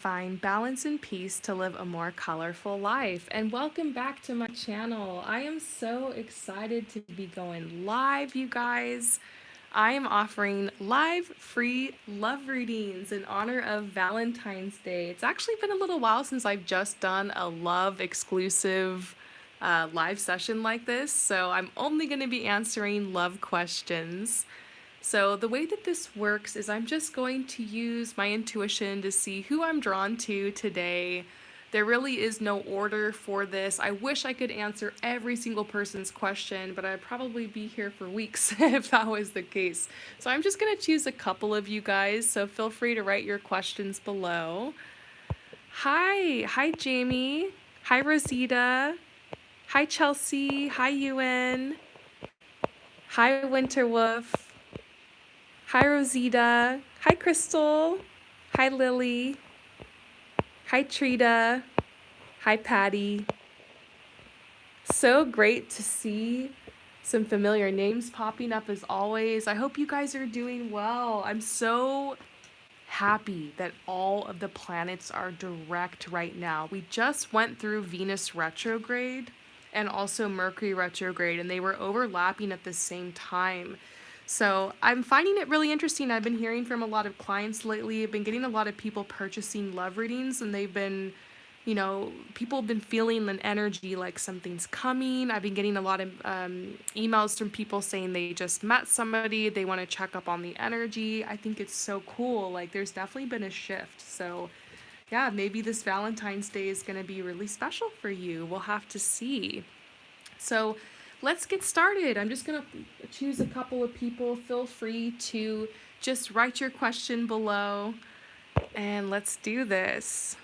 find balance and peace to live a more colorful life. And welcome back to my channel. I am so excited to be going live, you guys. I am offering live free love readings in honor of Valentine's Day. It's actually been a little while since I've just done a love exclusive live session like this, so I'm only going to be answering love questions. So the way that this works is I'm just going to use my intuition to see who I'm drawn to today. There really is no order for this. I wish I could answer every single person's question, but I'd probably be here for weeks if that was the case. So I'm just going to choose a couple of you guys, so feel free to write your questions below. Hi Jamie. Hi Rosita. Hi Chelsea. Hi Ewan. Hi Winterwolf. Hi, Rosita. Hi, Crystal. Hi, Lily. Hi, Trita. Hi, Patty. So great to see some familiar names popping up as always. I hope you guys are doing well. I'm so happy that all of the planets are direct right now. We just went through Venus retrograde and also Mercury retrograde, and they were overlapping at the same time. So I'm finding it really interesting. I've been hearing from a lot of clients lately. I've been getting a lot of people purchasing love readings, and they've been, people have been feeling an energy like something's coming. I've been getting a lot of emails from people saying they just met somebody, they want to check up on the energy. I think it's so cool. Like, there's definitely been a shift. So, yeah, maybe this Valentine's Day is going to be really special for you. We'll have to see. So, let's get started. I'm just going to choose a couple of people. Feel free to just write your question below, and let's do this.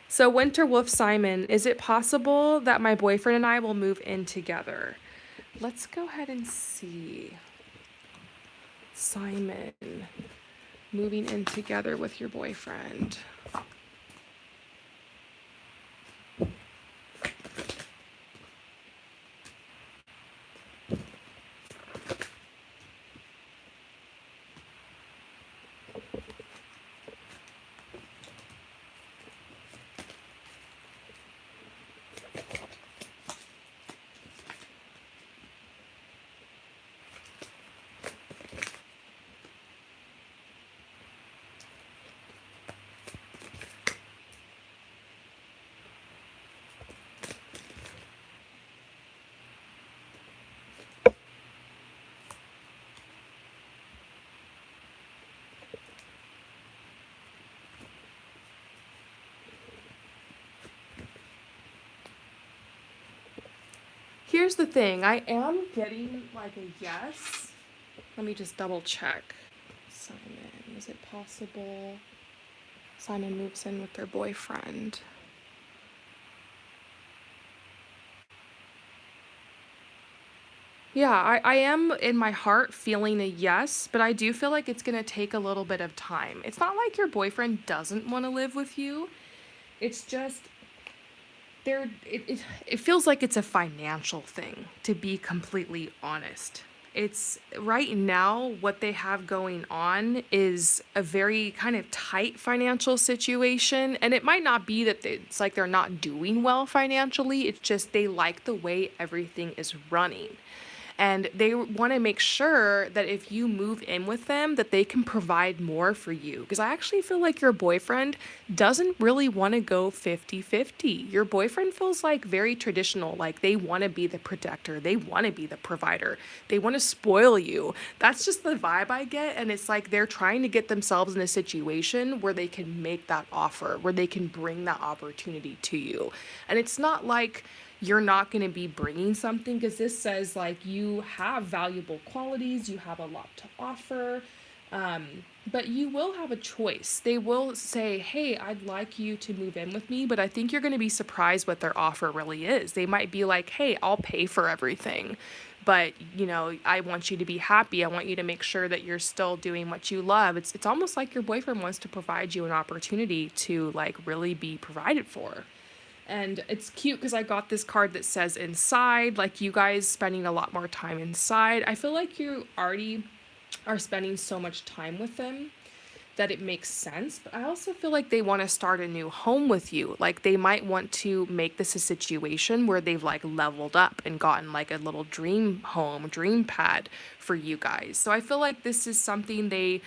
So, Winterwolf Simon, is it possible that my boyfriend and I will move in together? Let's go ahead and see. Simon, moving in together with your boyfriend. Here's the thing, I am getting like a yes. Let me just double check. Simon, is it possible Simon moves in with their boyfriend? Yeah, I am in my heart feeling a yes, but I do feel like it's going to take a little bit of time. It's not like your boyfriend doesn't want to live with you. It's just it feels like it's a financial thing, to be completely honest. It's right now what they have going on is a very kind of tight financial situation, and it might not be that it's like they're not doing well financially. It's just they like the way everything is running, and they want to make sure that if you move in with them that they can provide more for you, because I actually feel like your boyfriend doesn't really want to go 50-50. Your boyfriend feels like very traditional, like they want to be the protector, they want to be the provider, they want to spoil you. That's just the vibe I get, and it's like they're trying to get themselves in a situation where they can make that offer, where they can bring that opportunity to you. And it's not like you're not going to be bringing something, because this says like you have valuable qualities, you have a lot to offer, but you will have a choice. They will say, hey, I'd like you to move in with me, but I think you're going to be surprised what their offer really is. They might be like, hey, I'll pay for everything, but I want you to be happy. I want you to make sure that you're still doing what you love. It's almost like your boyfriend wants to provide you an opportunity to like really be provided for. And it's cute because I got this card that says inside, like you guys spending a lot more time inside. I feel like you already are spending so much time with them that it makes sense, but I also feel like they want to start a new home with you. Like they might want to make this a situation where they've like leveled up and gotten like a little dream home, dream pad for you guys. So I feel like this is something they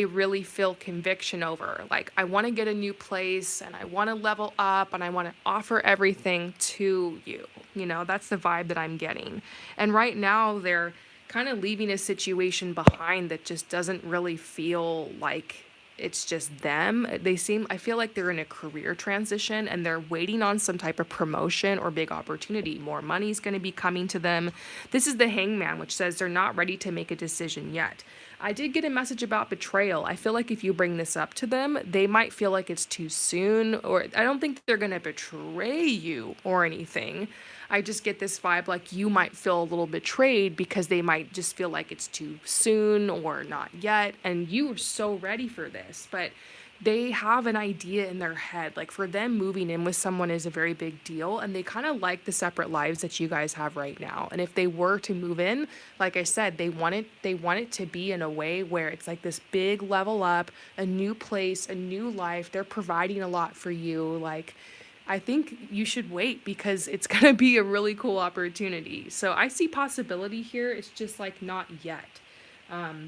really feel conviction over. Like I want to get a new place and I want to level up and I want to offer everything to you. You know, that's the vibe that I'm getting. And right now they're kind of leaving a situation behind that just doesn't really feel like it's just them. I feel like they're in a career transition and they're waiting on some type of promotion or big opportunity. More money's going to be coming to them. This is the hangman, which says they're not ready to make a decision yet. I did get a message about betrayal. I feel like if you bring this up to them, they might feel like it's too soon, or I don't think they're going to betray you or anything. I just get this vibe like you might feel a little betrayed because they might just feel like it's too soon or not yet. And you are so ready for this, but they have an idea in their head. Like for them, moving in with someone is a very big deal. And they kind of like the separate lives that you guys have right now. And if they were to move in, like I said, they want it to be in a way where it's like this big level up, a new place, a new life. They're providing a lot for you. Like, I think you should wait because it's going to be a really cool opportunity. So I see possibility here. It's just like not yet.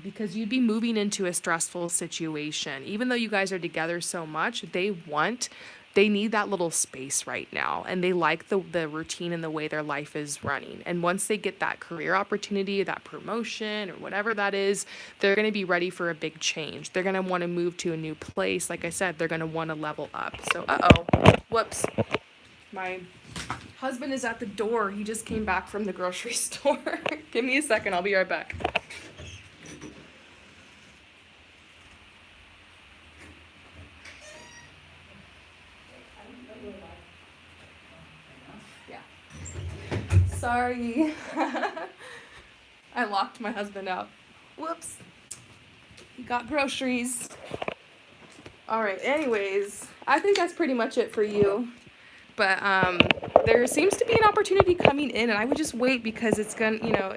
Because you'd be moving into a stressful situation. Even though you guys are together so much, they need that little space right now. And they like the routine and the way their life is running. And once they get that career opportunity, that promotion or whatever that is, they're going to be ready for a big change. They're going to want to move to a new place. Like I said, they're going to want to level up. So, whoops. My husband is at the door. He just came back from the grocery store. Give me a second. I'll be right back. Sorry. I locked my husband out. Whoops. He got groceries. All right, anyways, I think that's pretty much it for you. But there seems to be an opportunity coming in, and I would just wait because it's going to,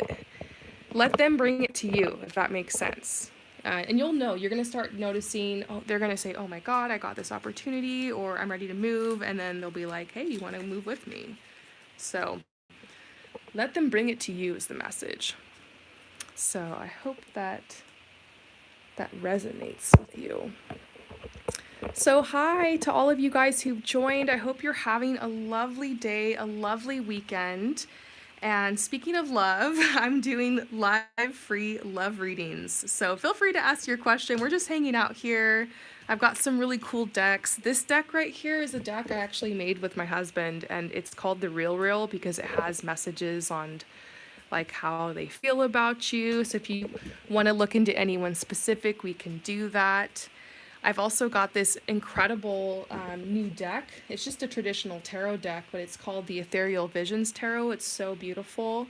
let them bring it to you, if that makes sense. And you'll know, you're going to start noticing, they're going to say, oh my God, I got this opportunity, or I'm ready to move. And then they'll be like, hey, you want to move with me? So let them bring it to you is the message. So I hope that resonates with you. So hi to all of you guys who've joined. I hope you're having a lovely day, a lovely weekend. And speaking of love, I'm doing live free love readings. So feel free to ask your question. We're just hanging out here. I've got some really cool decks. This deck right here is a deck I actually made with my husband, and it's called the Real Real because it has messages on like how they feel about you. So if you want to look into anyone specific, we can do that. I've also got this incredible new deck. It's just a traditional tarot deck, but it's called the Ethereal Visions Tarot. It's so beautiful.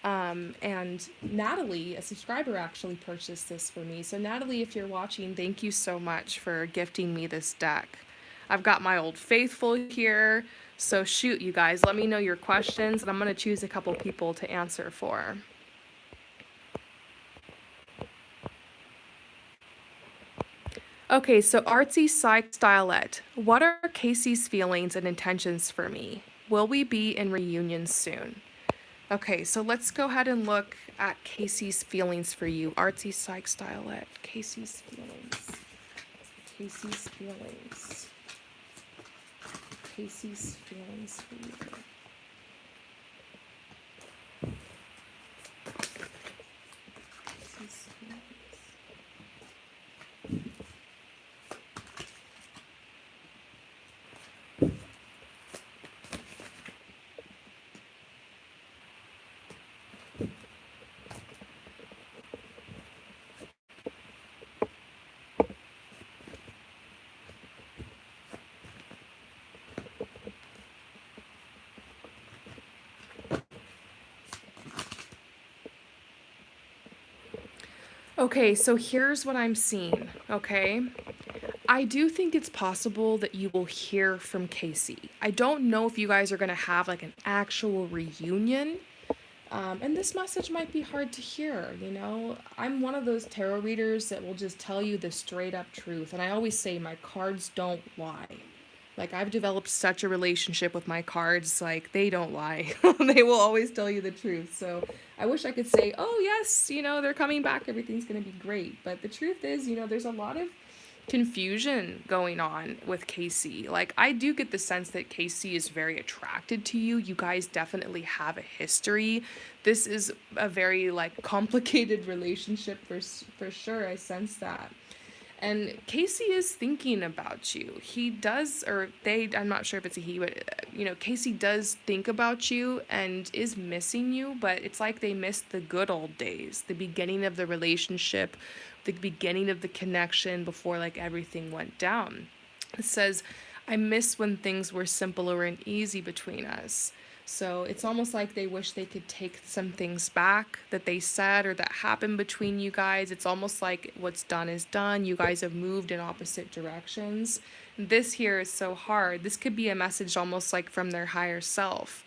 And Natalie, a subscriber, actually purchased this for me. So Natalie, if you're watching, thank you so much for gifting me this deck. I've got my old faithful here. So shoot, you guys, let me know your questions, and I'm going to choose a couple people to answer for. Okay, so Artsy Psych Stylette. What are Casey's feelings and intentions for me? Will we be in reunion soon? Okay, so let's go ahead and look at Casey's feelings for you. Artsy Psych Stylette. Casey's feelings. Casey's feelings. Casey's feelings for you. Casey's feelings. Okay, so here's what I'm seeing, okay? I do think it's possible that you will hear from Casey. I don't know if you guys are going to have like an actual reunion, And this message might be hard to hear, you know. I'm one of those tarot readers that will just tell you the straight up truth. And I always say my cards don't lie. Like, I've developed such a relationship with my cards, like, they don't lie. They will always tell you the truth. So I wish I could say, oh, yes, you know, they're coming back, everything's going to be great. But the truth is, you know, there's a lot of confusion going on with Casey. Like, I do get the sense that Casey is very attracted to you. You guys definitely have a history. This is a very like complicated relationship for sure. I sense that. And Casey is thinking about you. He does, or they, I'm not sure if it's a he, but, you know, Casey does think about you and is missing you, but it's like they missed the good old days, the beginning of the relationship, the beginning of the connection before, like, everything went down. It says, I miss when things were simpler and easy between us. So it's almost like they wish they could take some things back that they said or that happened between you guys. It's almost like what's done is done. You guys have moved in opposite directions. This here is so hard. This could be a message almost like from their higher self.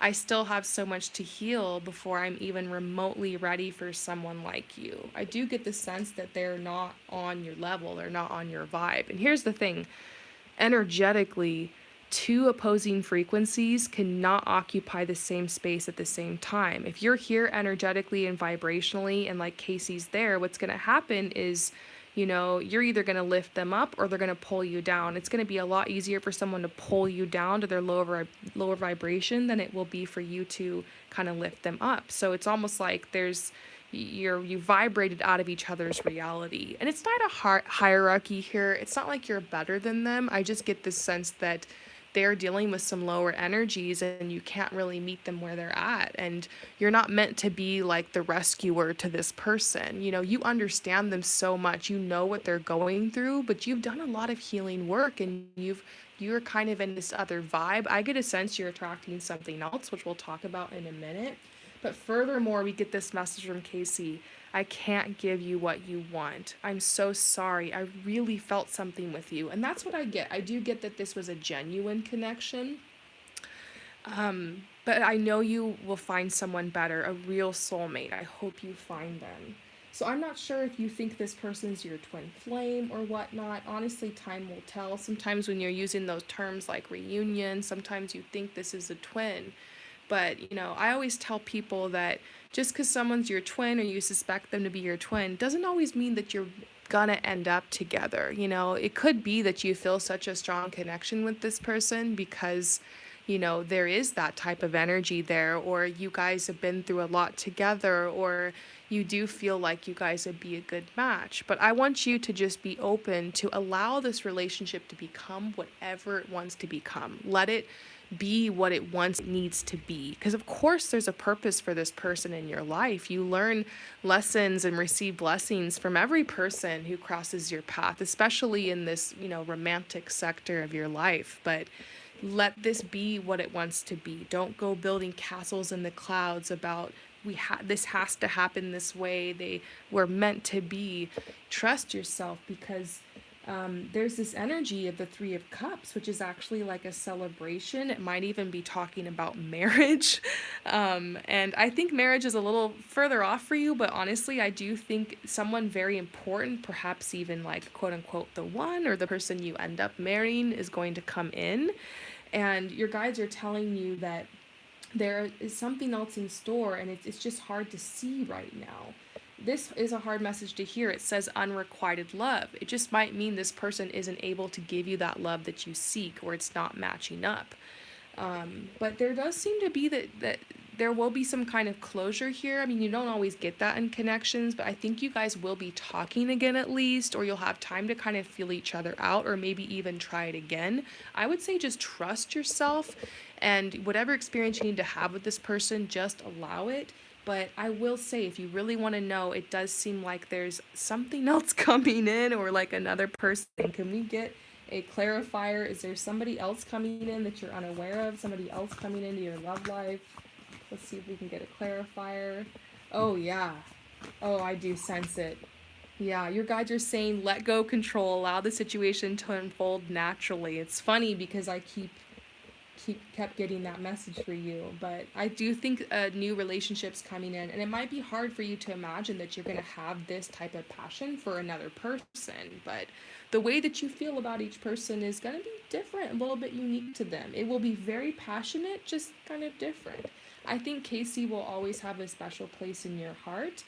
I still have so much to heal before I'm even remotely ready for someone like you. I do get the sense that they're not on your level, they're not on your vibe. And here's the thing, energetically, two opposing frequencies cannot occupy the same space at the same time. If you're here energetically and vibrationally and like Casey's there, what's going to happen is, you know, you're either going to lift them up or they're going to pull you down. It's going to be a lot easier for someone to pull you down to their lower vibration than it will be for you to kind of lift them up. So it's almost like you vibrated out of each other's reality. And it's not a hierarchy here. It's not like you're better than them. I just get this sense that they're dealing with some lower energies and you can't really meet them where they're at, and you're not meant to be like the rescuer to this person. You know, you understand them so much, you know what they're going through, but you've done a lot of healing work and you're kind of in this other vibe. I get a sense you're attracting something else, which we'll talk about in a minute. But furthermore, we get this message from Casey. I can't give you what you want. I'm so sorry. I really felt something with you. And that's what I get. I do get that this was a genuine connection. But I know you will find someone better, a real soulmate. I hope you find them. So I'm not sure if you think this person's your twin flame or whatnot. Honestly, time will tell. Sometimes when you're using those terms like reunion, sometimes you think this is a twin. But, you know, I always tell people that just because someone's your twin or you suspect them to be your twin doesn't always mean that you're gonna end up together. You know, it could be that you feel such a strong connection with this person because, you know, there is that type of energy there, or you guys have been through a lot together, or you do feel like you guys would be a good match. But I want you to just be open to allow this relationship to become whatever it wants to become. Let it be what it once needs to be, because of course there's a purpose for this person in your life. You learn lessons and receive blessings from every person who crosses your path, especially in this, you know, romantic sector of your life. But let this be what it wants to be. Don't go building castles in the clouds about this has to happen this way, they were meant to be. Trust yourself, because there's this energy of the Three of Cups, which is actually like a celebration. It might even be talking about marriage. And I think marriage is a little further off for you, but honestly, I do think someone very important, perhaps even like quote unquote the one or the person you end up marrying, is going to come in. And your guides are telling you that there is something else in store, and it's just hard to see right now. This is a hard message to hear. It says unrequited love. It just might mean this person isn't able to give you that love that you seek, or it's not matching up. But there does seem to be that there will be some kind of closure here. I mean, you don't always get that in connections, but I think you guys will be talking again at least, or you'll have time to kind of feel each other out, or maybe even try it again. I would say just trust yourself, and whatever experience you need to have with this person, just allow it. But I will say, if you really want to know, it does seem like there's something else coming in, or like another person. Can we get a clarifier? Is there somebody else coming in that you're unaware of? Somebody else coming into your love life? Let's see if we can get a clarifier. Oh, yeah. Oh, I do sense it. Yeah, your guides are saying let go, control, allow the situation to unfold naturally. It's funny because I keep kept getting that message for you. But I do think a new relationship's coming in, and it might be hard for you to imagine that you're going to have this type of passion for another person. But the way that you feel about each person is going to be different, a little bit unique to them. It will be very passionate, just kind of different. I think Casey will always have a special place in your heart,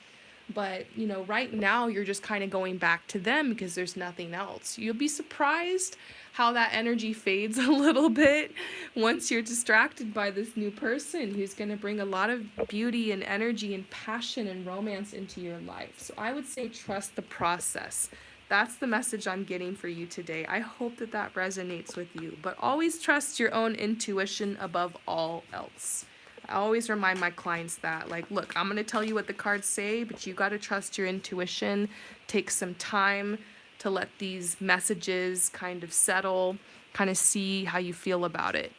but right now you're just kind of going back to them because there's nothing else. You'll be surprised how that energy fades a little bit once you're distracted by this new person who's going to bring a lot of beauty and energy and passion and romance into your life. So I would say trust the process. That's the message I'm getting for you today. I hope that that resonates with you, but always trust your own intuition above all else. I always remind my clients that, like, look, I'm going to tell you what the cards say, but you got to trust your intuition. Take some time to let these messages kind of settle, kind of see how you feel about it.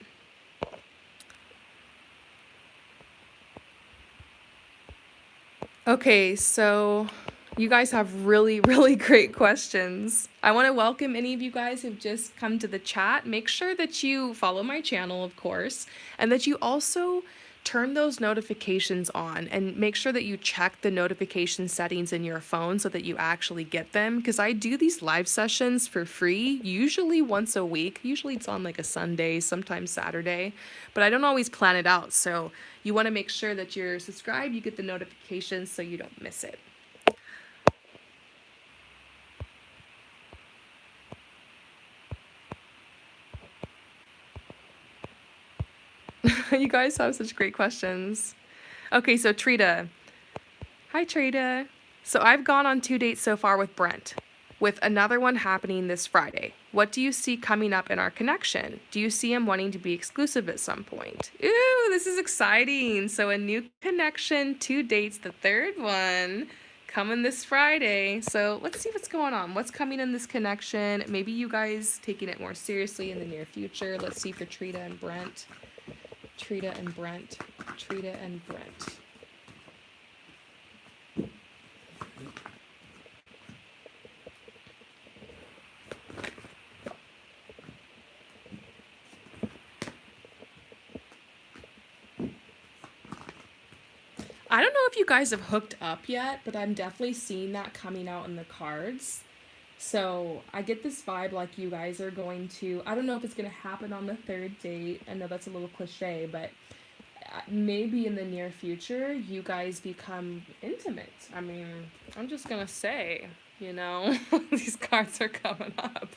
Okay, so you guys have really, really great questions. I want to welcome any of you guys who've just come to the chat. Make sure that you follow my channel, of course, and that you also turn those notifications on and make sure that you check the notification settings in your phone so that you actually get them, because I do these live sessions for free, usually once a week. Usually it's on like a Sunday, sometimes Saturday, but I don't always plan it out. So you want to make sure that you're subscribed, you get the notifications so you don't miss it. You guys have such great questions. Okay, so Trita. Hi, Trita. So I've gone on 2 dates so far with Brent, with another one happening this Friday. What do you see coming up in our connection? Do you see him wanting to be exclusive at some point? Ooh, this is exciting. So a new connection, 2 dates, the third one coming this Friday. So let's see what's going on. What's coming in this connection? Maybe you guys taking it more seriously in the near future. Let's see for Trita and Brent. Trita and Brent. Trita and Brent. I don't know if you guys have hooked up yet, but I'm definitely seeing that coming out in the cards. So I get this vibe like you guys are going to, I don't know if it's going to happen on the third date. I know that's a little cliche, but maybe in the near future, you guys become intimate. I mean, I'm just going to say, these cards are coming up.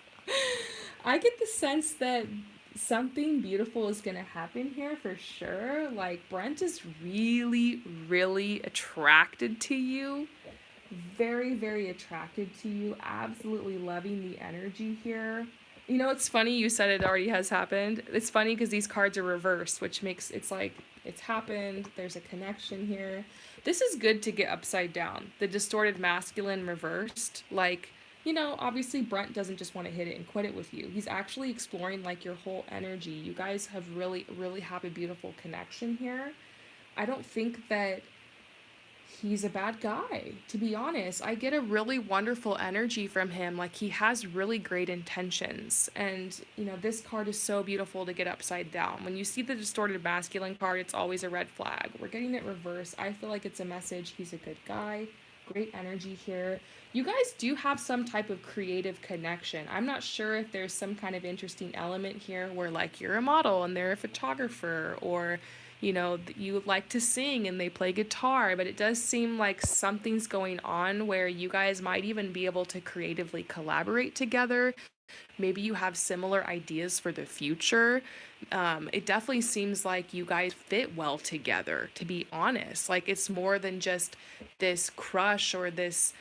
I get the sense that something beautiful is going to happen here for sure. Like, Brent is really, really attracted to you. Very, very attracted to you. Absolutely loving the energy here. It's funny you said it already has happened. It's funny because these cards are reversed, which makes it's like it's happened. There's a connection here. This is good to get upside down. The distorted masculine reversed. Like, obviously Brent doesn't just want to hit it and quit it with you. He's actually exploring like your whole energy. You guys have really, really have a beautiful connection here. I don't think that he's a bad guy, to be honest. I get a really wonderful energy from him. Like, he has really great intentions. And, this card is so beautiful to get upside down. When you see the distorted masculine card, it's always a red flag. We're getting it reversed. I feel like it's a message. He's a good guy. Great energy here. You guys do have some type of creative connection. I'm not sure if there's some kind of interesting element here where, like, you're a model and they're a photographer, or you like to sing and they play guitar, but it does seem like something's going on where you guys might even be able to creatively collaborate together. Maybe you have similar ideas for the future. It definitely seems like you guys fit well together, to be honest. Like, it's more than just this crush or this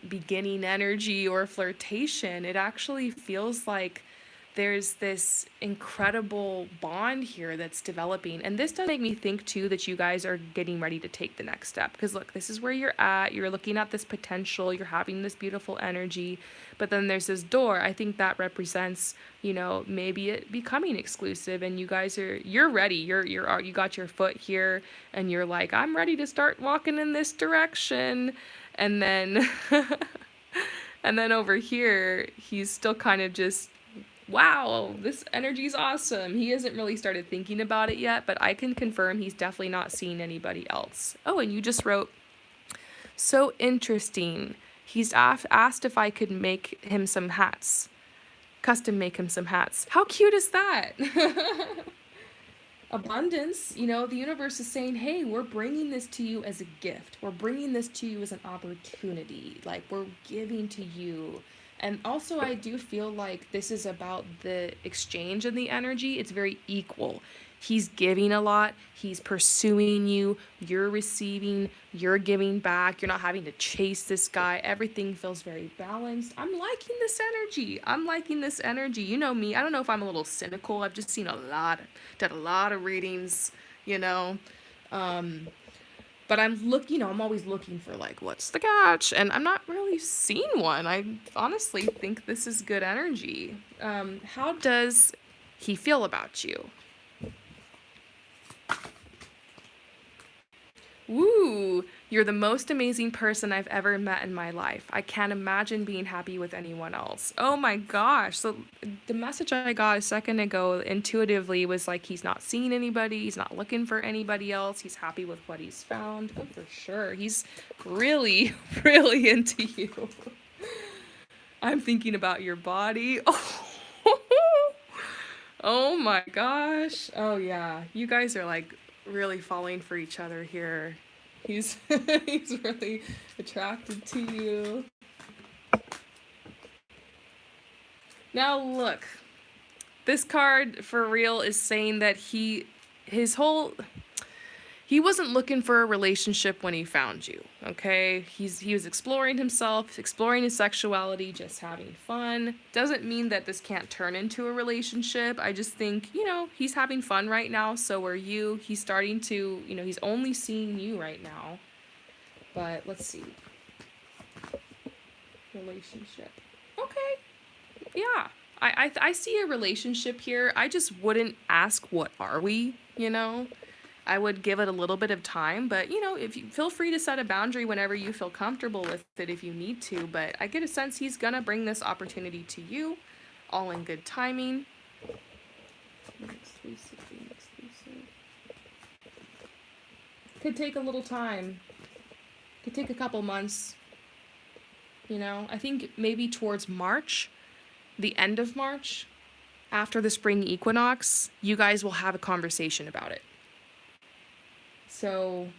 beginning energy or flirtation. It actually feels like there's this incredible bond here that's developing. And this does make me think too that you guys are getting ready to take the next step. Because look, this is where you're at. You're looking at this potential. You're having this beautiful energy. But then there's this door. I think that represents, maybe it becoming exclusive, and you guys you're ready. You got your foot here and you're like, I'm ready to start walking in this direction. And then and then over here, he's still kind of just wow, this energy's awesome. He hasn't really started thinking about it yet, but I can confirm he's definitely not seeing anybody else. Oh, and you just wrote, so interesting. He's asked if I could make him some hats, custom make him some hats. How cute is that? Abundance, the universe is saying, hey, we're bringing this to you as a gift. We're bringing this to you as an opportunity. Like, we're giving to you. And also, I do feel like this is about the exchange in the energy. It's very equal. He's giving a lot, he's pursuing you, you're receiving, you're giving back, you're not having to chase this guy. Everything feels very balanced. I'm liking this energy. I'm liking this energy. You know me, I don't know if I'm a little cynical. I've just seen a lot, did a lot of readings, you know. Um, but I'm always looking for like, what's the catch? And I'm not really seeing one. I honestly think this is good energy. How does he feel about you? Woo! You're the most amazing person I've ever met in my life. I can't imagine being happy with anyone else. Oh my gosh. So the message I got a second ago intuitively was like he's not seeing anybody, he's not looking for anybody else, he's happy with what he's found. Oh, for sure. He's really, really into you. I'm thinking about your body. Oh. Oh my gosh. Oh yeah. You guys are like really falling for each other here. He's he's really attracted to you. Now look. This card for real is saying that he wasn't looking for a relationship when he found you, okay? He was exploring himself, exploring his sexuality, just having fun. Doesn't mean that this can't turn into a relationship. I just think, he's having fun right now, so are you. He's starting to, he's only seeing you right now. But let's see. Relationship. Okay. Yeah. I see a relationship here. I just wouldn't ask what are we, I would give it a little bit of time, but if you feel free to set a boundary whenever you feel comfortable with it if you need to, but I get a sense he's gonna bring this opportunity to you, all in good timing. Exclusive. Could take a little time. Could take a couple months. I think maybe towards March, the end of March, after the spring equinox, you guys will have a conversation about it. So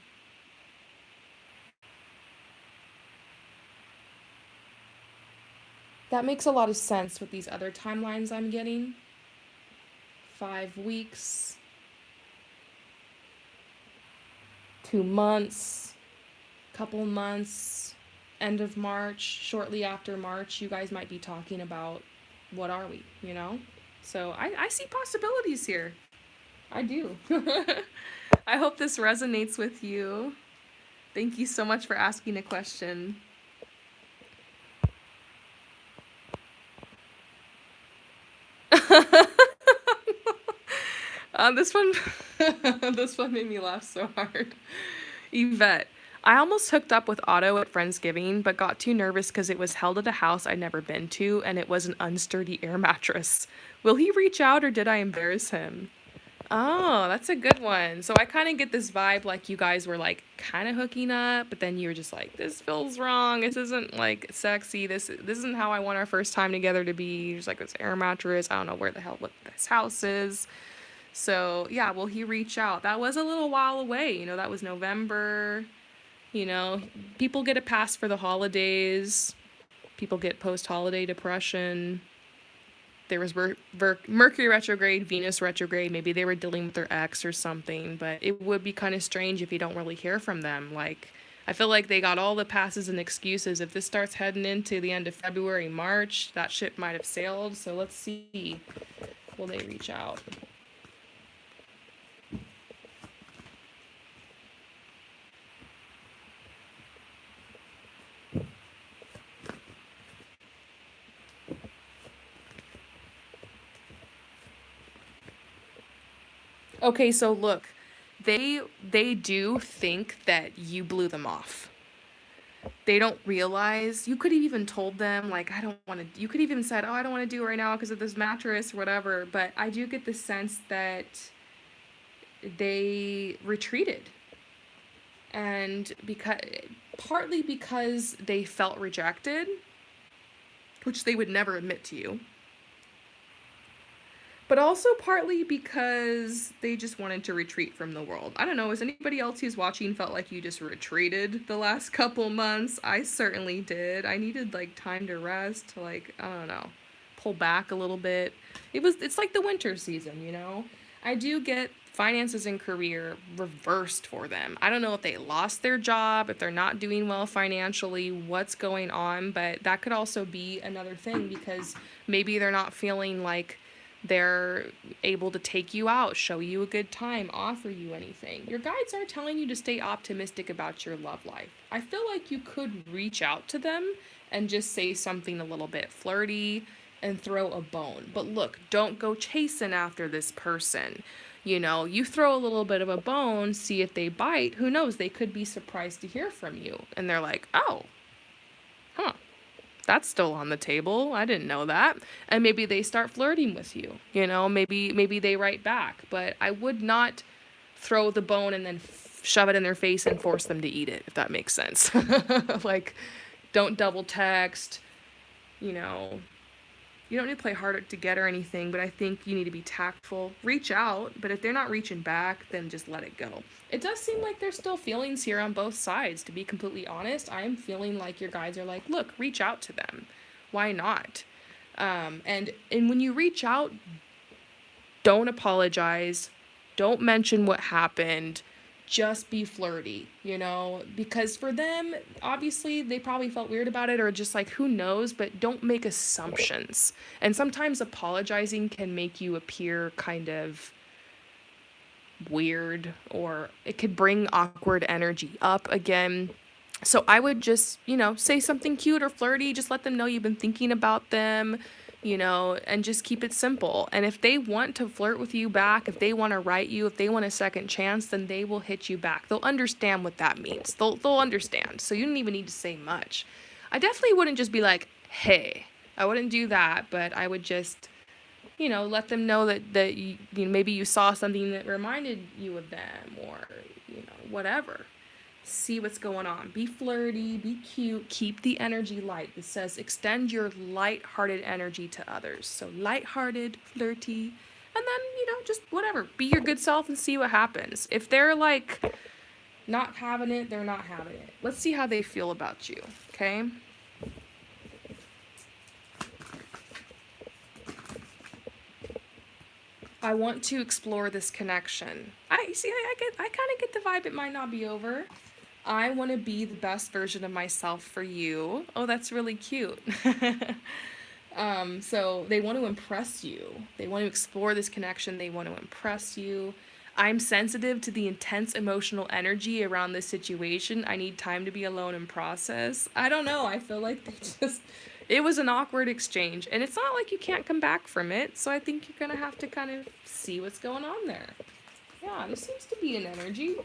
that makes a lot of sense with these other timelines I'm getting. 5 weeks, 2 months, couple months, end of March, shortly after March, you guys might be talking about what are we, So I see possibilities here. I do. I hope this resonates with you. Thank you so much for asking a question. This one, this one made me laugh so hard. Yvette, I almost hooked up with Otto at Friendsgiving, but got too nervous because it was held at a house I'd never been to, and it was an unsturdy air mattress. Will he reach out, or did I embarrass him? Oh, that's a good one. So I kind of get this vibe like you guys were like kind of hooking up, but then you were just like, this feels wrong. This isn't like sexy. This isn't how I want our first time together to be. Just like this air mattress. I don't know what this house is. So yeah, will he reach out? That was a little while away. That was November. People get a pass for the holidays. People get post-holiday depression. There was Mercury retrograde, Venus retrograde. Maybe they were dealing with their ex or something, but it would be kind of strange if you don't really hear from them. Like, I feel like they got all the passes and excuses. If this starts heading into the end of February, March, that ship might have sailed. So let's see. Will they reach out? Okay, so look, they do think that you blew them off. They don't realize, you could have even told them, like, I don't want to, you could have even said, oh, I don't want to do it right now because of this mattress or whatever. But I do get the sense that they retreated. And because, partly because they felt rejected, which they would never admit to you, but also partly because they just wanted to retreat from the world. I don't know, is anybody else who's watching felt like you just retreated the last couple months? I certainly did. I needed like time to rest, to like, I don't know, pull back a little bit. It's like the winter season, you know? I do get finances and career reversed for them. I don't know if they lost their job, if they're not doing well financially, what's going on, but that could also be another thing because maybe they're not feeling like they're able to take you out, show you a good time, offer you anything. Your guides are telling you to stay optimistic about your love life. I feel like you could reach out to them and just say something a little bit flirty and throw a bone. But look, don't go chasing after this person. You know, you throw a little bit of a bone, see if they bite. Who knows? They could be surprised to hear from you. And they're like, oh, huh, that's still on the table. I didn't know that. And maybe they start flirting with you. You know, maybe they write back. But I would not throw the bone and then shove it in their face and force them to eat it, if that makes sense. Like, don't double text, you know, you don't need to play hard to get or anything, but I think you need to be tactful. Reach out, but if they're not reaching back, then just let it go. It does seem like there's still feelings here on both sides. To be completely honest, I am feeling like your guides are like, look, reach out to them. Why not? And when you reach out, don't apologize. Don't mention what happened. Just be flirty, you know, because for them, obviously, they probably felt weird about it or just like, who knows, but don't make assumptions. And sometimes apologizing can make you appear kind of weird, or it could bring awkward energy up again. So I would just, you know, say something cute or flirty, just let them know you've been thinking about them, you know, and just keep it simple. And if they want to flirt with you back, if they want to write you, if they want a second chance, then they will hit you back. They'll understand what that means. They'll understand. So you don't even need to say much. I definitely wouldn't just be like, hey, I wouldn't do that, but I would just, you know, let them know that you know, maybe you saw something that reminded you of them, or, you know, whatever. See what's going on. Be flirty, be cute, keep the energy light. It says extend your light-hearted energy to others. So light-hearted, flirty, and then, you know, just whatever. Be your good self and see what happens. If they're like not having it, they're not having it. Let's see how they feel about you, okay? I want to explore this connection. I kind of get the vibe it might not be over. I want to be the best version of myself for you. Oh, that's really cute. So they want to impress you. They want to explore this connection. They want to impress you. I'm sensitive to the intense emotional energy around this situation. I need time to be alone and process. I don't know. I feel like they just, it was an awkward exchange. And it's not like you can't come back from it. So I think you're going to have to kind of see what's going on there. Yeah, there seems to be an energy.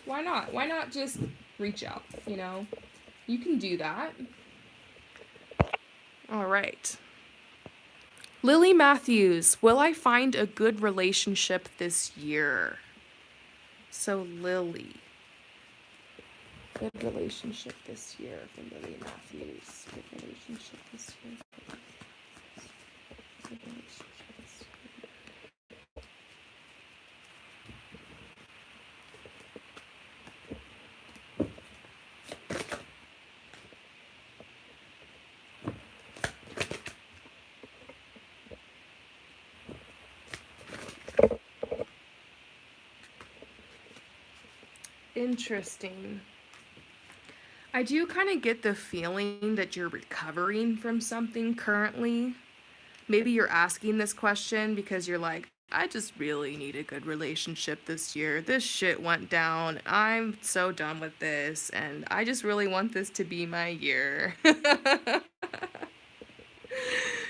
Why not? Why not just reach out, you know? You can do that. All right. Lily Matthews, will I find a good relationship this year? So, Lily. Good relationship this year for Lily Matthews. Good relationship this year. Good relationship this year. Interesting. I do kind of get the feeling that you're recovering from something currently. Maybe you're asking this question because you're like, I just really need a good relationship this year. This shit went down. I'm so done with this, and I just really want this to be my year.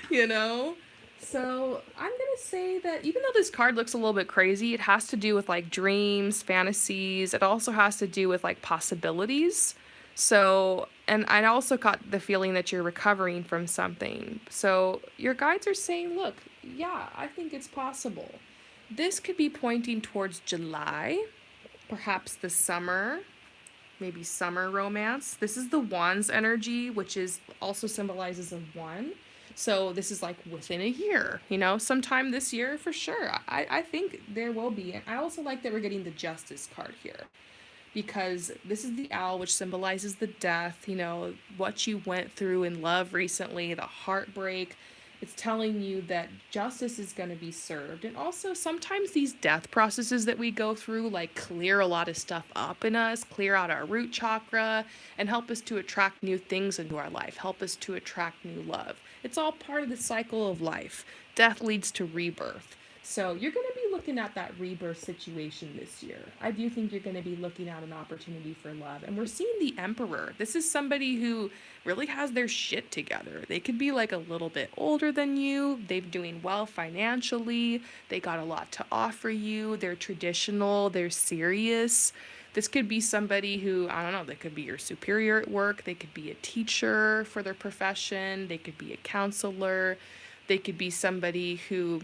You know? So I'm gonna say that even though this card looks a little bit crazy, it has to do with like dreams, fantasies. It also has to do with like possibilities. So And I also got the feeling that you're recovering from something. So your guides are saying, look, yeah, I think it's possible. This could be pointing towards July, perhaps the summer, maybe summer romance. This is the Wands energy, which is also symbolizes a one. So this is like within a year, sometime this year for sure. I think there will be. And I also like that we're getting the Justice card here, because this is the owl, which symbolizes the death, what you went through in love recently, the heartbreak. It's telling you that justice is going to be served. And also, sometimes these death processes that we go through, like, clear a lot of stuff up in us, clear out our root chakra, and help us to attract new things into our life, help us to attract new love. It's all part of the cycle of life. Death leads to rebirth. So you're going to be looking at that rebirth situation this year. I do think you're going to be looking at an opportunity for love. And we're seeing the Emperor. This is somebody who really has their shit together. They could be like a little bit older than you. They're doing well financially. They got a lot to offer you. They're traditional. They're serious. This could be somebody who, I don't know, they could be your superior at work. They could be a teacher for their profession. They could be a counselor. They could be somebody who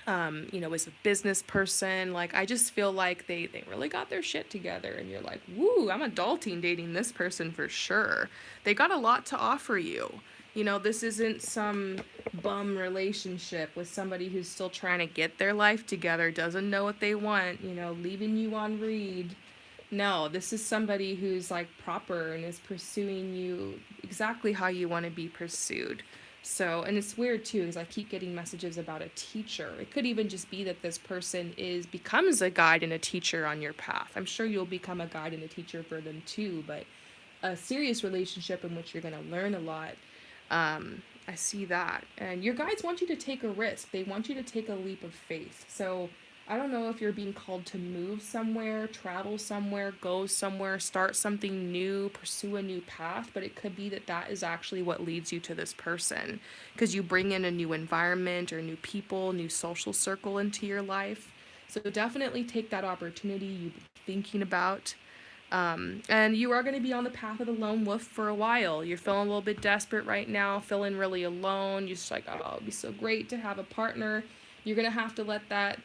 is a business person. Like, I just feel like they really got their shit together, and you're like, woo, I'm adulting dating this person for sure. They got a lot to offer you. This isn't some bum relationship with somebody who's still trying to get their life together, doesn't know what they want, leaving you on read. No, this is somebody who's like proper and is pursuing you exactly how you want to be pursued. So, and it's weird too, because I keep getting messages about a teacher. It could even just be that this person becomes a guide and a teacher on your path. I'm sure you'll become a guide and a teacher for them too, but a serious relationship in which you're going to learn a lot. I see that. And your guides want you to take a risk. They want you to take a leap of faith. So I don't know if you're being called to move somewhere, travel somewhere, go somewhere, start something new, pursue a new path, but it could be that that is actually what leads you to this person, because you bring in a new environment or new people, new social circle into your life. So definitely take that opportunity you've been thinking about. And you are going to be on the path of the lone wolf for a while. You're feeling a little bit desperate right now, feeling really alone. You're just like, oh, it'd be so great to have a partner. You're going to have to let that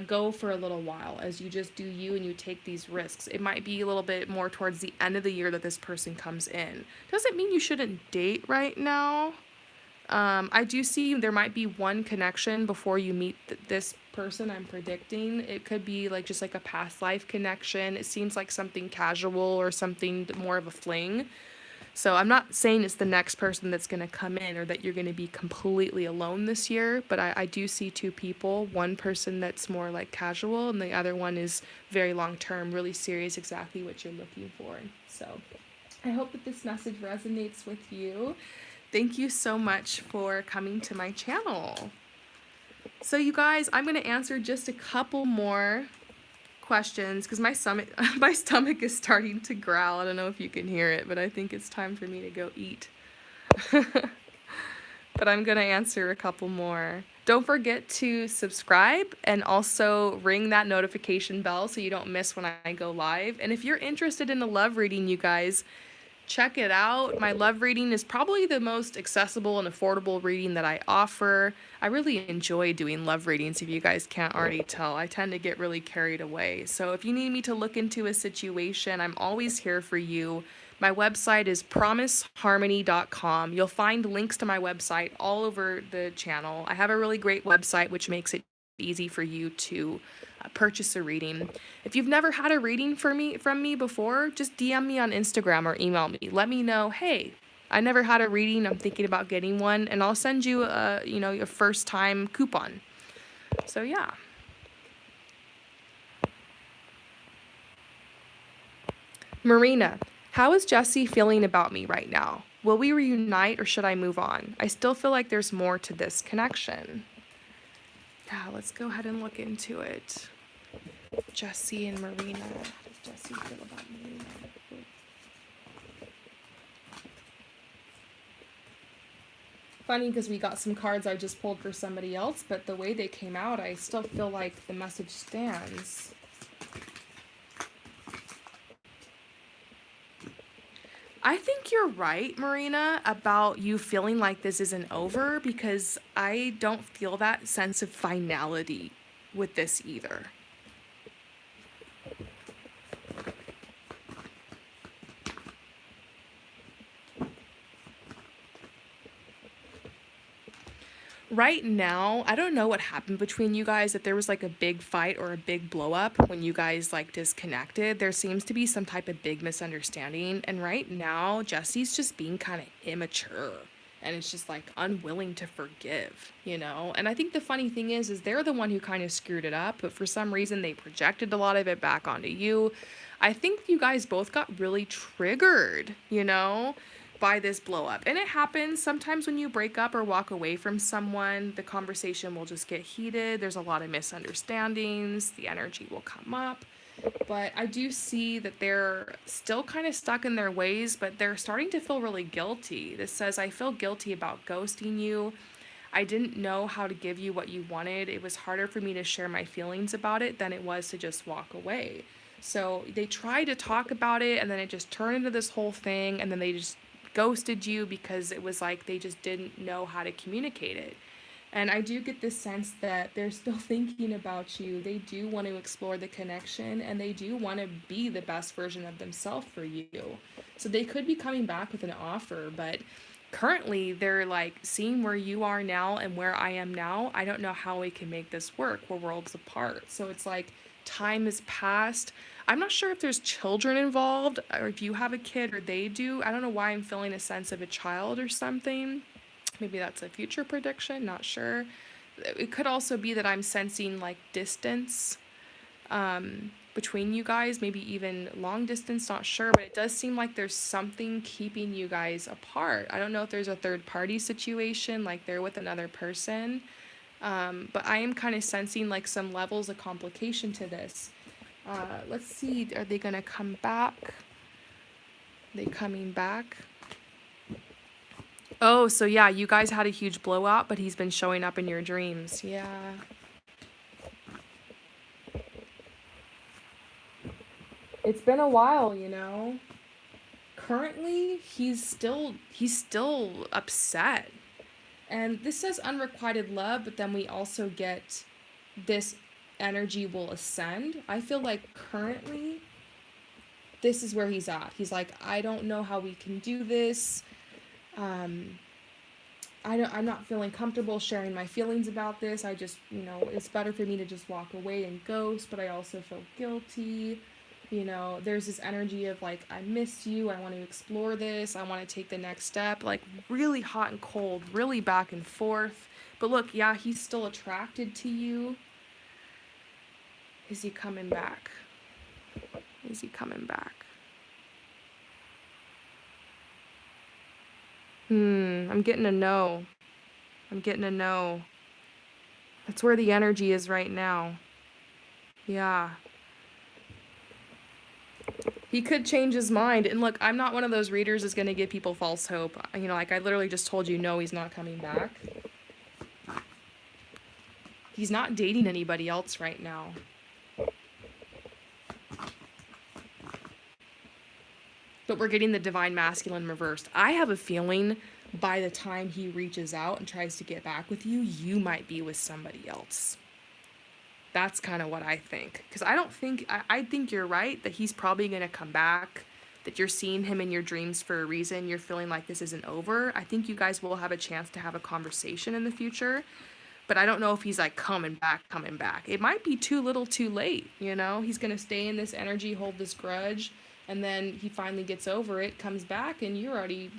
go for a little while as you just do you and you take these risks. It might be a little bit more towards the end of the year that this person comes in. Doesn't mean you shouldn't date right now. I do see there might be one connection before you meet this person I'm predicting. It could be like just like a past life connection. It seems like something casual or something more of a fling. So I'm not saying it's the next person that's going to come in or that you're going to be completely alone this year, but I do see two people, one person that's more like casual and the other one is very long-term, really serious, exactly what you're looking for. So I hope that this message resonates with you. Thank you so much for coming to my channel. So you guys, I'm going to answer just a couple more questions because my stomach is starting to growl. I don't know if you can hear it, but I think it's time for me to go eat. But I'm going to answer a couple more. Don't forget to subscribe and also ring that notification bell so you don't miss when I go live. And if you're interested in a love reading, you guys, check it out. My love reading is probably the most accessible and affordable reading that I offer. I really enjoy doing love readings, if you guys can't already tell. I tend to get really carried away. So if you need me to look into a situation, I'm always here for you. My website is promiseharmony.com. You'll find links to my website all over the channel. I have a really great website which makes it easy for you to purchase a reading. If you've never had a reading from me before, just DM me on Instagram or email me. Let me know, hey, I never had a reading, I'm thinking about getting one, and I'll send you a first time coupon. So yeah. Marina, how is Jesse feeling about me right now? Will we reunite or should I move on? I still feel like there's more to this connection. Yeah, let's go ahead and look into it. Jesse and Marina. How does Jesse feel about Marina? Funny because we got some cards I just pulled for somebody else, but the way they came out, I still feel like the message stands. I think you're right, Marina, about you feeling like this isn't over because I don't feel that sense of finality with this either. Right now, I don't know what happened between you guys, if there was like a big fight or a big blow up when you guys like disconnected. There seems to be some type of big misunderstanding. And right now, Jesse's just being kind of immature and it's just like unwilling to forgive, you know? And I think the funny thing is they're the one who kind of screwed it up, but for some reason they projected a lot of it back onto you. I think you guys both got really triggered, you know? By this blow up. And it happens sometimes when you break up or walk away from someone, the conversation will just get heated. There's a lot of misunderstandings, the energy will come up. But I do see that they're still kind of stuck in their ways, but they're starting to feel really guilty. This says, I feel guilty about ghosting you. I didn't know how to give you what you wanted. It was harder for me to share my feelings about it than it was to just walk away. So they tried to talk about it and then it just turned into this whole thing and then they just ghosted you because it was like they just didn't know how to communicate it. And I do get this sense that they're still thinking about you. They do want to explore the connection and they do want to be the best version of themselves for you. So they could be coming back with an offer, but currently they're like seeing where you are now and where I am now. I don't know how we can make this work. We're worlds apart. So it's like time has passed. I'm not sure if there's children involved or if you have a kid or they do. I don't know why I'm feeling a sense of a child or something. Maybe that's a future prediction, not sure. It could also be that I'm sensing like distance between you guys, maybe even long distance, not sure, but it does seem like there's something keeping you guys apart. I don't know if there's a third party situation, like they're with another person, but I am kind of sensing like some levels of complication to this. Let's see, are they gonna come back? Are they coming back? Oh, so yeah, you guys had a huge blowout, but he's been showing up in your dreams. Yeah. It's been a while, you know. Currently, he's still upset. And this says unrequited love, but then we also get this energy will ascend. I feel like currently this is where he's at. He's like, I don't know how we can do this. Um, I'm not feeling comfortable sharing my feelings about this. I just, it's better for me to just walk away and ghost, but I also feel guilty. There's this energy of like, I miss you. I want to explore this. I want to take the next step. Like, really hot and cold, really back and forth. But look, yeah, he's still attracted to you. Is he coming back? Is he coming back? I'm getting a no. I'm getting a no. That's where the energy is right now. Yeah. He could change his mind. And look, I'm not one of those readers that's going to give people false hope. Like I literally just told you, no, he's not coming back. He's not dating anybody else right now. But we're getting the divine masculine reversed. I have a feeling by the time he reaches out and tries to get back with you, you might be with somebody else. That's kind of what I think. Because I think you're right that he's probably going to come back, that you're seeing him in your dreams for a reason. You're feeling like this isn't over. I think you guys will have a chance to have a conversation in the future. But I don't know if he's like coming back. It might be too little too late, He's going to stay in this energy, hold this grudge. And then he finally gets over it, comes back, and you're already,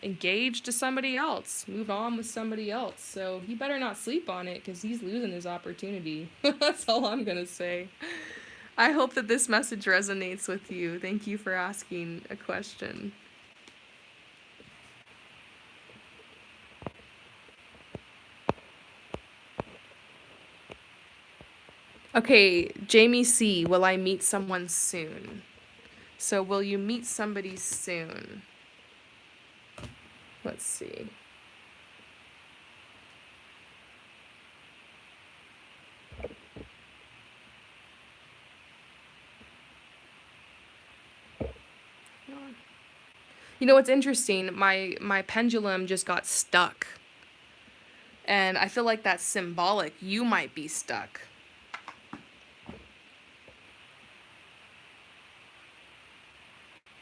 engaged to somebody else, moved on with somebody else. So he better not sleep on it because he's losing his opportunity. That's all I'm going to say. I hope that this message resonates with you. Thank you for asking a question. Okay, Jamie C., will I meet someone soon? So will you meet somebody soon? Let's see. You know what's interesting? My pendulum just got stuck. And I feel like that's symbolic. You might be stuck.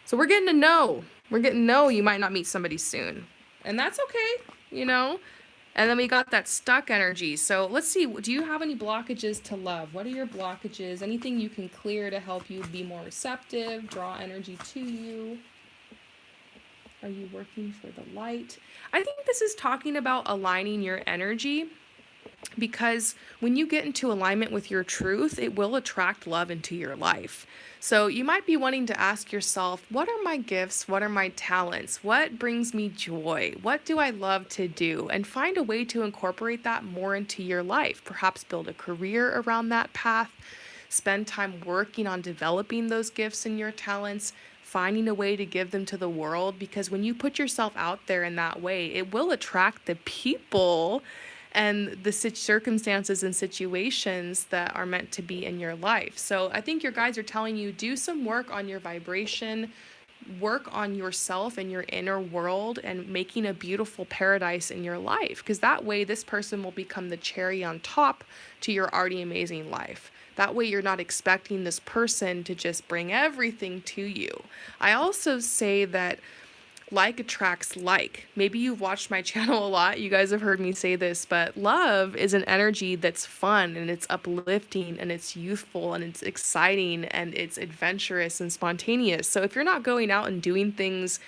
So we're getting to know. We're getting to know you might not meet somebody soon. And that's okay, you know? And then we got that stuck energy. So let's see, do you have any blockages to love? What are your blockages? Anything you can clear to help you be more receptive, draw energy to you? Are you working for the light? I think this is talking about aligning your energy, because when you get into alignment with your truth, it will attract love into your life. So you might be wanting to ask yourself, what are my gifts? What are my talents? What brings me joy? What do I love to do? And find a way to incorporate that more into your life. Perhaps build a career around that path. Spend time working on developing those gifts and your talents, finding a way to give them to the world, because when you put yourself out there in that way, it will attract the people and the circumstances and situations that are meant to be in your life. So I think your guides are telling you, do some work on your vibration, work on yourself and your inner world, and making a beautiful paradise in your life, because that way this person will become the cherry on top to your already amazing life. That way you're not expecting this person to just bring everything to you. I also say that like attracts like. Maybe you've watched my channel a lot. You guys have heard me say this, but love is an energy that's fun and it's uplifting and it's youthful and it's exciting and it's adventurous and spontaneous. So if you're not going out and doing things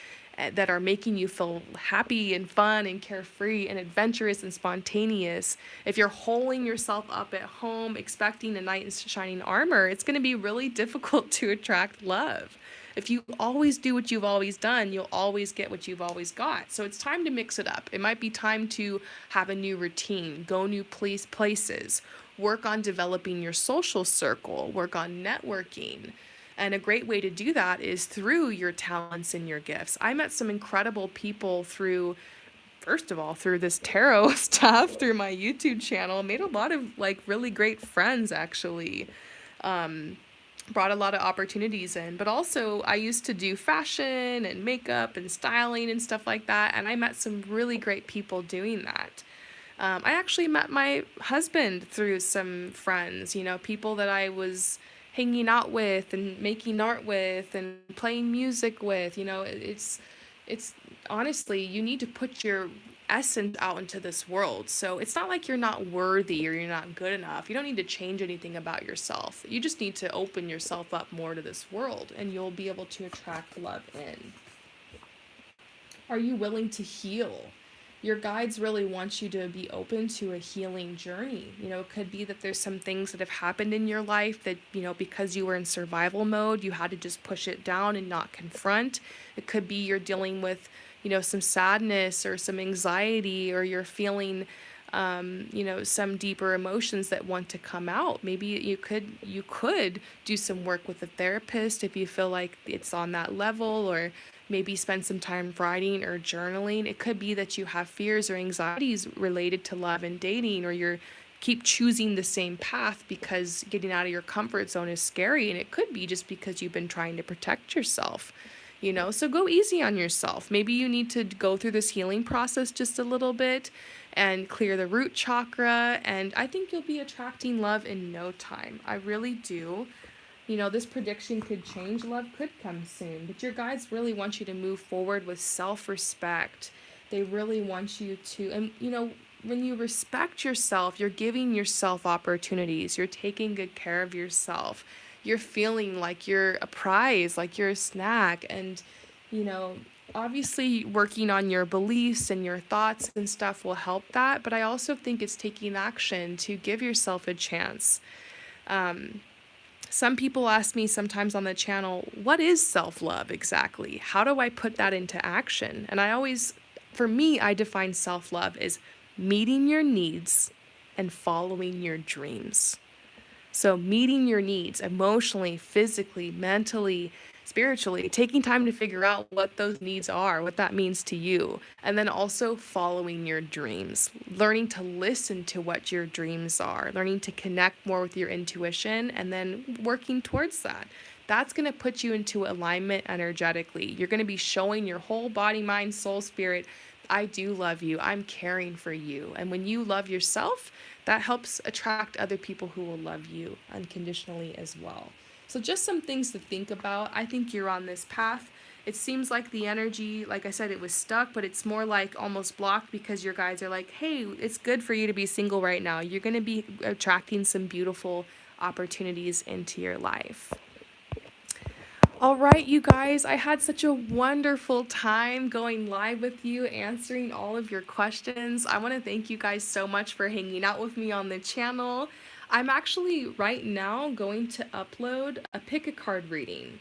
that are making you feel happy and fun and carefree and adventurous and spontaneous, if you're holding yourself up at home expecting a knight in shining armor, it's going to be really difficult to attract love. If you always do what you've always done, you'll always get what you've always got. So it's time to mix it up. It might be time to have a new routine, go new places, work on developing your social circle, work on networking. And a great way to do that is through your talents and your gifts. I met some incredible people through, first of all, through this tarot stuff, through my YouTube channel. Made a lot of like really great friends, actually. Brought a lot of opportunities in, but also I used to do fashion and makeup and styling and stuff like that, and I met some really great people doing that. I actually met my husband through some friends, you know, people that I was hanging out with and making art with and playing music with. You know, it's honestly, you need to put your essence out into this world. So it's not like you're not worthy or you're not good enough. You don't need to change anything about yourself. You just need to open yourself up more to this world and you'll be able to attract love in. Are you willing to heal? Your guides really want you to be open to a healing journey. You know, it could be that there's some things that have happened in your life that, you know, because you were in survival mode, you had to just push it down and not confront. It could be you're dealing with, you know, some sadness or some anxiety, or you're feeling, you know, some deeper emotions that want to come out. Maybe you could do some work with a therapist if you feel like it's on that level, or maybe spend some time writing or journaling. It could be that you have fears or anxieties related to love and dating, or you're keep choosing the same path because getting out of your comfort zone is scary, and it could be just because you've been trying to protect yourself. You know, so go easy on yourself. Maybe you need to go through this healing process just a little bit and clear the root chakra, and I think you'll be attracting love in no time. I really do. You know, this prediction could change. Love could come soon, but your guides really want you to move forward with self-respect. They really want you to, and you know, when you respect yourself, you're giving yourself opportunities. You're taking good care of yourself. You're feeling like you're a prize, like you're a snack. And, you know, obviously working on your beliefs and your thoughts and stuff will help that. But I also think it's taking action to give yourself a chance. Some people ask me sometimes on the channel, what is self-love exactly? How do I put that into action? And for me, I define self-love as meeting your needs and following your dreams. So meeting your needs emotionally, physically, mentally, spiritually, taking time to figure out what those needs are, what that means to you, and then also following your dreams, learning to listen to what your dreams are, learning to connect more with your intuition, and then working towards that. that's going to put you into alignment energetically. You're going to be showing your whole body, mind, soul, spirit, I do love you. I'm caring for you. And when you love yourself, that helps attract other people who will love you unconditionally as well. So, just some things to think about. I think you're on this path. It seems like the energy, like I said, it was stuck, but it's more like almost blocked because your guides are like, hey, it's good for you to be single right now. You're going to be attracting some beautiful opportunities into your life. All right, you guys, I had such a wonderful time going live with you, answering all of your questions. I want to thank you guys so much for hanging out with me on the channel. I'm actually right now going to upload a pick a card reading.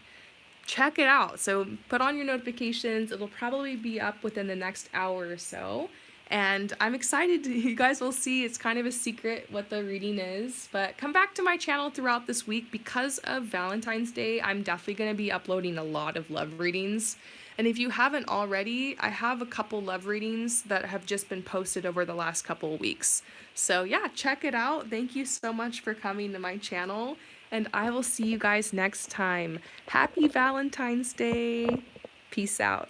Check it out. So put on your notifications. It'll probably be up within the next hour or so. And I'm excited. You guys will see. It's kind of a secret what the reading is. But come back to my channel throughout this week. Because of Valentine's Day, I'm definitely going to be uploading a lot of love readings. And if you haven't already, I have a couple love readings that have just been posted over the last couple of weeks. So yeah, check it out. Thank you so much for coming to my channel. And I will see you guys next time. Happy Valentine's Day. Peace out.